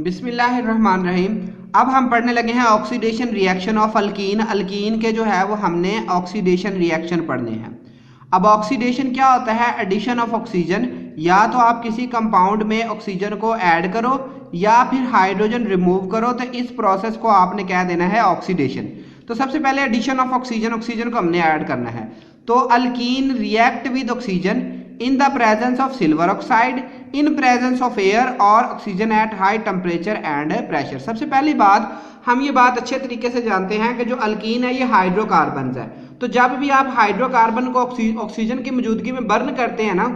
बिस्मिल्लाहिर्रहमानिर्रहीम। अब हम पढ़ने लगे हैं oxidation reaction of alkyne. Alkyne के जो है वो हमने ऑक्सीडेशन रिएक्शन पढ़ने हैं। अब ऑक्सीडेशन क्या होता है? Addition of oxygen. या तो आप किसी कंपाउंड में ऑक्सीजन को ऐड करो या फिर हाइड्रोजन रिमूव करो, तो इस प्रोसेस को आपने क्या देना है? ऑक्सीडेशन। तो सबसे पहले एडिशन ऑफ ऑक्सीजन, ऑक्सीजन को हमने ऐड करना है। तो alkene react with oxygen in the presence of silver oxide in presence of air और oxygen at high temperature and pressure. सबसे पहली बात, हम ये बात अच्छे तरीके से जानते हैं कि जो अल्कीन है ये हाइड्रोकार्बन है। तो जब भी आप हाइड्रोकार्बन को ऑक्सीजन की मौजूदगी में बर्न करते हैं ना,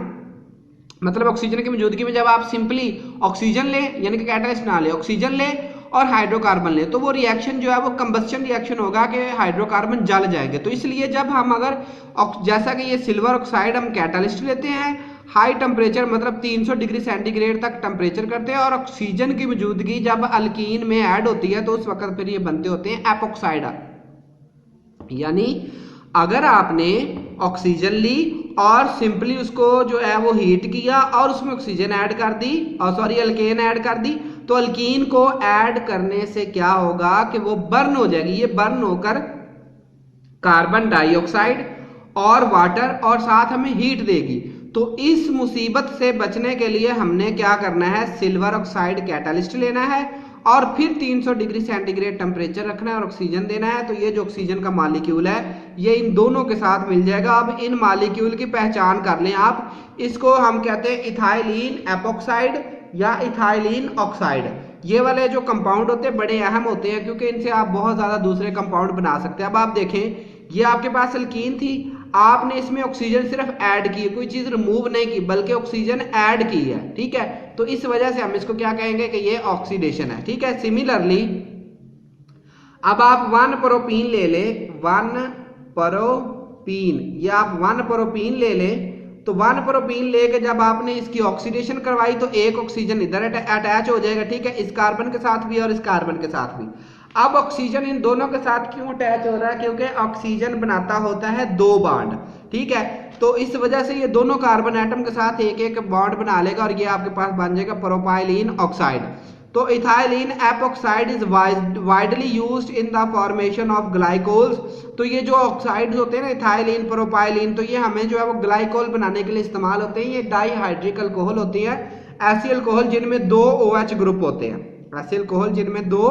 मतलब ऑक्सीजन की मौजूदगी में जब आप सिंपली ऑक्सीजन ले, यानी कि कैटलिस्ट ना ले, ऑक्सीजन ले और हाइड्रोकार्बन ले, तो वो रिएक्शन जो है वो कंबस्शन रिएक्शन होगा कि हाइड्रोकार्बन जल जाएंगे। तो इसलिए जब हम अगर जैसा कि ये सिल्वर ऑक्साइड हम कैटलिस्ट लेते हैं, हाई टेम्परेचर मतलब 300 डिग्री सेंटीग्रेड तक टेम्परेचर करते हैं, और ऑक्सीजन की मौजूदगी जब अल्कीन में ऐड होती है तो उस वक्त फिर ये बनते होते हैं एपॉक्साइड। यानी अगर आपने ऑक्सीजन ली और सिंपली उसको जो है वो हीट किया और उसमें ऑक्सीजन ऐड कर दी, और सॉरी अल्केन ऐड कर दी, तो अल्कीन को ऐड करने से क्या होगा कि वो बर्न हो जाएगी। ये बर्न होकर कार्बन डाइऑक्साइड और वाटर और साथ हमें हीट देगी। तो इस मुसीबत से बचने के लिए हमने क्या करना है? सिल्वर ऑक्साइड कैटलिस्ट लेना है और फिर 300 डिग्री सेंटीग्रेड टेम्परेचर रखना है और ऑक्सीजन देना है। तो ये जो ऑक्सीजन का मॉलिक्यूल है ये इन दोनों के साथ मिल जाएगा। अब इन मॉलिक्यूल की पहचान कर लें आप। इसको हम कहते हैं इथाइलिन एपॉक्साइड या इथाइलिन ऑक्साइड। ये वाले जो कंपाउंड होते हैं बड़े अहम होते हैं, क्योंकि इनसे आप बहुत ज्यादा दूसरे कंपाउंड बना सकते हैं। अब आप देखें, ये आपके पास अल्कीन थी, आपने इसमें ऑक्सीजन सिर्फ ऐड की, कोई चीज रिमूव नहीं की, बल्कि ऑक्सीजन ऐड की है। ठीक है, तो इस वजह से हम इसको क्या कहेंगे कि ये ऑक्सीडेशन है। ठीक है, सिमिलरली अब आप 1 प्रोपीन ले ले, 1 प्रोपीन, या आप 1 प्रोपीन ले ले, तो 1 प्रोपीन लेके जब आपने इसकी ऑक्सीडेशन करवाई तो एक ऑक्सीजन इधर अटैच हो जाएगा। ठीक है, इस कार्बन के साथ भी और इस कार्बन के साथ भी। अब ऑक्सीजन इन दोनों के साथ क्यों अटैच हो रहा है? क्योंकि ऑक्सीजन बनाता होता है 2 बॉन्ड। ठीक है, तो इस वजह से ये दोनों कार्बन एटम के साथ एक एक बॉन्ड बना लेगा और ये आपके पास बन जाएगा प्रोपाइलिन ऑक्साइड। तो ethylene epoxide is widely used in the formation of glycols. तो ये जो ऑक्साइड्स होते हैं ना, इथाइलिन प्रोपाइलिन, तो ये हमें जो है वो ग्लाइकोल बनाने के लिए इस्तेमाल होते हैं। ये डाईहाइड्रिक अल्कोहल होती है, ऐसी अल्कोहल जिनमें 2 OH ग्रुप होते हैं, ऐसे अल्कोहल जिनमें 2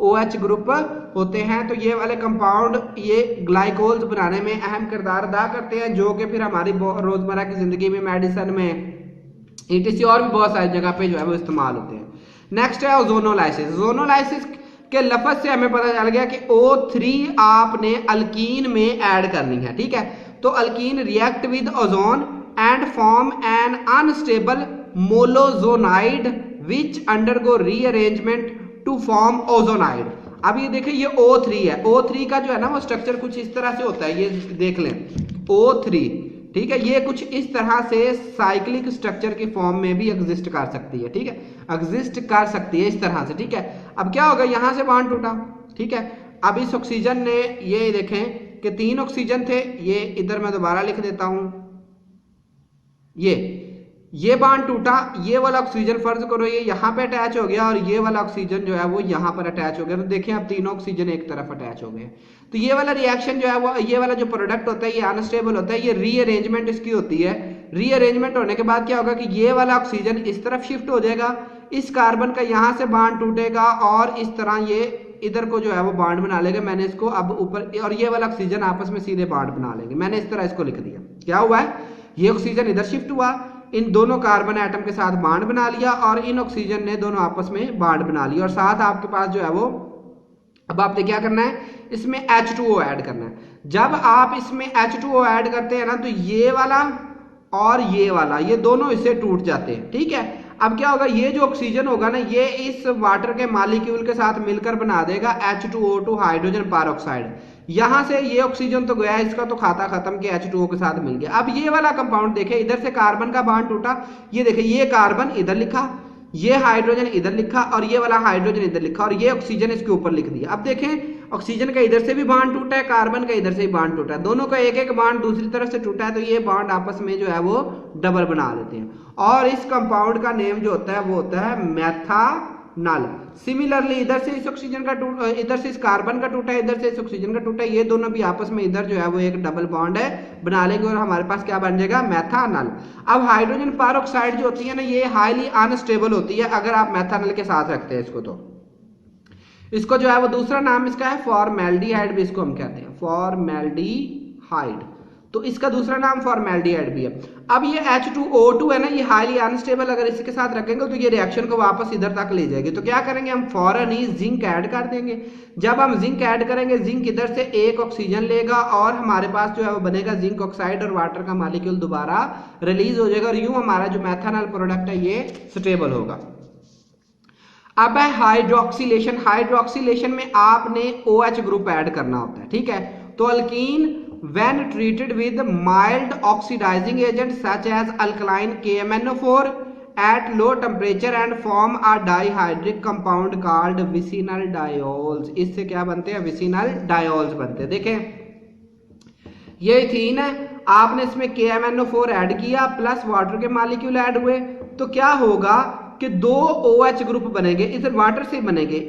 OH ग्रुप होते हैं। तो ये वाले कंपाउंड ये ग्लाइकोल्स बनाने में अहम किरदार अदा करते हैं, जो कि फिर हमारी रोजमर्रा की जिंदगी में, मेडिसिन में, ETC और भी बहुत सारी जगह पे जो है वो इस्तेमाल होते हैं। नेक्स्ट है ओजोनोलाइसिस। ओजोनोलाइसिस के लफ्ज से हमें पता चल गया कि O3 आपने अल्कीन में ऐड करनी है। ठीक है, तो alkene react with ozone and form an unstable molozonide which undergo rearrangement to form ozonide. अब ये देखिए, ये O3 है। O3 का जो है ना वो स्ट्रक्चर कुछ इस तरह से होता है, ये देख लें O3। ठीक है, ये कुछ इस तरह से साइक्लिक स्ट्रक्चर की फॉर्म में भी एग्जिस्ट कर सकती है। ठीक है, एग्जिस्ट कर सकती है इस तरह से। ठीक है, अब क्या होगा, यहां से बॉन्ड टूटा। ठीक है, अब इस ऑक्सीजन ने, ये देखें कि 3 ऑक्सीजन थे, ये इधर मैं दोबारा लिख देता हूं, ये बॉन्ड टूटा, ये वाला ऑक्सीजन फर्ज करो ये यहाँ पे अटैच हो गया और ये वाला ऑक्सीजन जो है वो यहाँ पर अटैच हो गया। तो देखिए अब तीनों ऑक्सीजन एक तरफ अटैच हो गए। तो ये वाला रिएक्शन जो है वो, ये वाला जो प्रोडक्ट होता है ये अनस्टेबल होता है, ये रीअरेंजमेंट इसकी होती है। रीअरेंजमेंट होने के बाद क्या होगा कि ये वाला ऑक्सीजन इस तरफ शिफ्ट हो जाएगा, इस कार्बन का यहाँ से बॉन्ड टूटेगा और इस तरह ये इधर को जो है वो बॉन्ड बना लेगा। मैंने इसको अब ऊपर, और ये वाला ऑक्सीजन आपस में सीधे बॉन्ड बना लेंगे। मैंने इस तरह इसको लिख दिया। क्या हुआ है, ये ऑक्सीजन इधर शिफ्ट हुआ, इन दोनों कार्बन एटम के साथ बॉन्ड बना लिया और इन ऑक्सीजन ने दोनों आपस में बॉन्ड बना लिया, और साथ आपके पास जो है वो, अब आपने क्या करना है, इसमें H2O ऐड करना है। जब आप इसमें H2O ऐड करते हैं ना, तो ये वाला और ये वाला, ये दोनों इससे टूट जाते हैं। ठीक है, अब क्या होगा, ये जो ऑक्सीजन होगा ना, ये इस वाटर के मॉलिक्यूल के साथ मिलकर बना देगा H2O2 हाइड्रोजन पेरोक्साइड। यहां से ये ऑक्सीजन तो गया, इसका तो खाता खत्म कि H2O के साथ मिल गया। अब ये वाला कंपाउंड देखे, इधर से कार्बन का बॉन्ड टूटा, ये देखे, ये कार्बन इधर लिखा, ये हाइड्रोजन इधर लिखा और ये वाला हाइड्रोजन इधर लिखा और ये ऑक्सीजन इसके ऊपर लिख दिया। अब देखें, ऑक्सीजन का इधर से भी बॉन्ड टूटा है, कार्बन का इधर से भी बॉन्ड टूटा है, दोनों का एक एक बॉन्ड दूसरी तरफ से टूटा है, तो ये बॉन्ड आपस में जो है वो डबल बना लेते हैं। और इस कंपाउंड का नेम जो होता है वो होता है नल। सिमिलरली इधर से इस ऑक्सीजन का इधर से इस कार्बन का टूटा है, इधर से इस ऑक्सीजन का टूटा है, ये दोनों भी आपस में इधर जो है वो एक डबल बॉन्ड है बना लेंगे और हमारे पास क्या बन जाएगा, मेथानल। अब हाइड्रोजन परऑक्साइड जो होती है ना, ये हाईली अनस्टेबल होती है अगर आप मेथानल के साथ रखते हैं इसको, तो इसको जो है वो दूसरा नाम इसका है फॉर्मेल्डिहाइड भी इसको हम कहते हैं, फॉर्मेल्डिहाइड। तो इसका दूसरा नाम फॉर्मेल्डिहाइड भी है। अब ये H2O2 है ना, ये हाईली अनस्टेबल, अगर इसके साथ रखेंगे तो ये रिएक्शन को वापस इधर तक ले जाएगी। तो क्या करेंगे हम, फौरन ही जिंक ऐड कर देंगे। जब हम जिंक ऐड करेंगे, जिंक इधर से एक ऑक्सीजन लेगा और हमारे पास जो है वो बनेगा जिंक ऑक्साइड और वाटर का मॉलिक्यूल दोबारा रिलीज हो जाएगा और यूं हमारा जो मेथानल प्रोडक्ट है ये स्टेबल होगा। अब है हाइड्रोक्सिलेशन। हाइड्रोक्सिलेशन में आपने OH ग्रुप ऐड करना होता है, ठीक है। तो alkyne when treated with mild oxidizing agent such as alkaline KMnO4 at low temperature and form a dihydric compound called vicinal diols। इससे क्या बनते हैं, विसिनल डायोल्स बनते हैं। देखें ये इथीन है, आपने इसमें KMnO4 ऐड किया प्लस वाटर के मॉलिक्यूल ऐड हुए, तो क्या होगा कि दो OH ग्रुप बनेंगे, इधर वाटर से बनेंगे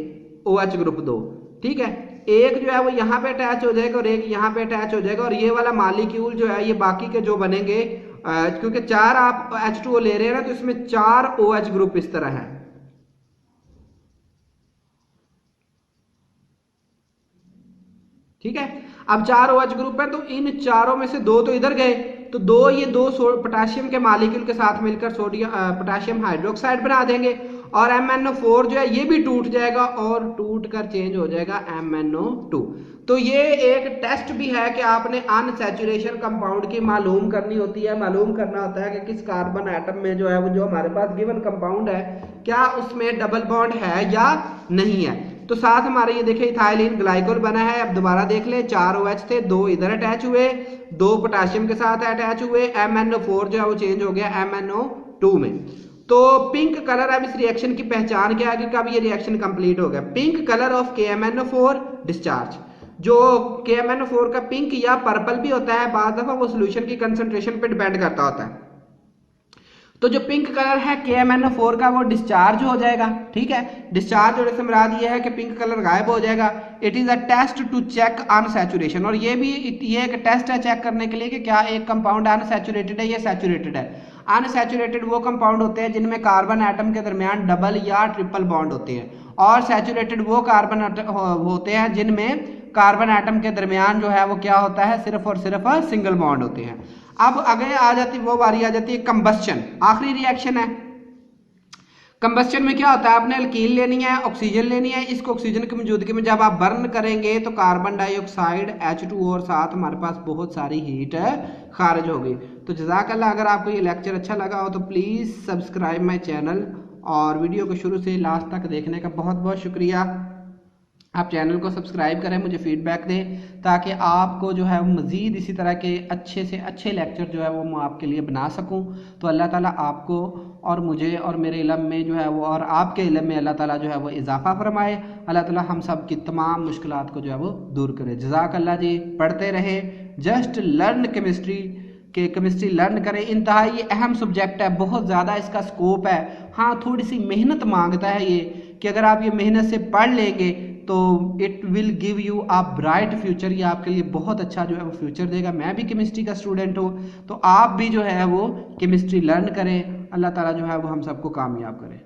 OH ग्रुप दो, ठीक है। एक जो है वो यहाँ पे अटैच हो जाएगा और एक यहाँ पे अटैच हो जाएगा और ये वाला मॉलिक्यूल जो है ये बाकी के जो बनेंगे, क्योंकि 4 आप H2O ले रहे हैं ना, तो इसमें 4 OH ग्रुप इस तरह है, ठीक है। अब 4 OH ग्रुप है, तो इन चारों में से 2 तो इधर गए, तो ये दो पोटेशियम के मॉलिक्यूल के साथ मिलकर सोडियम पोटेशियम हाइड्रोक्साइड बना देंगे और MnO4 जो है ये भी टूट जाएगा और टूट कर चेंज हो जाएगा MnO2। तो ये एक टेस्ट भी है कि आपने अनसैचुरेशन कंपाउंड की मालूम करनी होती है, मालूम करना होता है कि किस कार्बन एटम में जो है वो जो हमारे पास गिवन कंपाउंड है क्या उसमें डबल बॉन्ड है या नहीं है। तो साथ हमारे ये देखिए इथाइलिन ग्लाइकोल बना है। अब दोबारा देख ले, 4 OH थे, 2 इधर अटैच हुए, 2 पोटेशियम के साथ अटैच हुए, MnO4 जो है वो चेंज हो गया MnO2 में। तो पिंक कलर, अब इस रिएक्शन की पहचान क्या है कि कब ये रिएक्शन कंप्लीट हो गया। Pink colour of KMnO4 discharge. जो KMnO4 का पिंक या पर्पल भी होता है, बाद दफा वो सोल्यूशन की कंसंट्रेशन पे डिपेंड करता होता है। तो जो पिंक कलर है KMnO4 का वो डिस्चार्ज हो जाएगा, ठीक है। डिस्चार्ज होने से मुराद ये है कि पिंक कलर गायब हो जाएगा। It is a test to check unsaturation, और ये एक टेस्ट है चेक करने के लिए कि क्या एक कंपाउंड अनसैचुरेटेड है या सैचुरेटेड है। अनसैचुरेटेड वो कंपाउंड होते हैं जिनमें कार्बन एटम के दरमियान डबल या ट्रिपल बॉन्ड होते हैं, और सैचुरेटेड वो कार्बन होते हैं जिनमें कार्बन एटम के दरमियान जो है वो क्या होता है, सिर्फ और सिर्फ सिंगल बॉन्ड होते हैं। अब आगे आ जाती वो बारी आ जाती है कंबस्शन, आखिरी रिएक्शन है। कंबस्शन में क्या होता है, आपने अल्कीन लेनी है, ऑक्सीजन लेनी है, इसको ऑक्सीजन की मौजूदगी में जब आप बर्न करेंगे तो कार्बन डाइऑक्साइड H2O और साथ हमारे पास बहुत सारी हीट खारिज होगी। तो जज़ाकल्लाह, अगर आपको ये लेक्चर अच्छा लगा हो तो प्लीज़ सब्सक्राइब माई चैनल, और वीडियो को शुरू से लास्ट तक देखने का बहुत बहुत शुक्रिया। आप चैनल को सब्सक्राइब करें, मुझे फीडबैक दें ताकि आपको जो है मज़ीद इसी तरह के अच्छे से अच्छे लेक्चर जो है वो मैं आपके लिए बना सकूं। तो अल्लाह ताला आपको और मुझे और मेरे इल्म में जो है वो और आपके इल्म में अल्लाह ताला जो है वो इजाफ़ा फरमाए। अल्लाह ताला हम सब की तमाम मुश्किलात को जो है वो दूर करे। जज़ाकल्लाह जी। पढ़ते रहे, जस्ट लर्न केमिस्ट्री के केमिस्ट्री लर्न करें। इंतहाई अहम सब्जेक्ट है, बहुत ज़्यादा इसका स्कोप है। हाँ, थोड़ी सी मेहनत मांगता है ये, कि अगर आप ये मेहनत से पढ़ लेंगे तो it will give you a bright future, ये आपके लिए बहुत अच्छा जो है वो फ्यूचर देगा। मैं भी केमिस्ट्री का स्टूडेंट हूँ, तो आप भी जो है वो केमिस्ट्री लर्न करें। अल्लाह ताला जो है वो हम सबको कामयाब करे।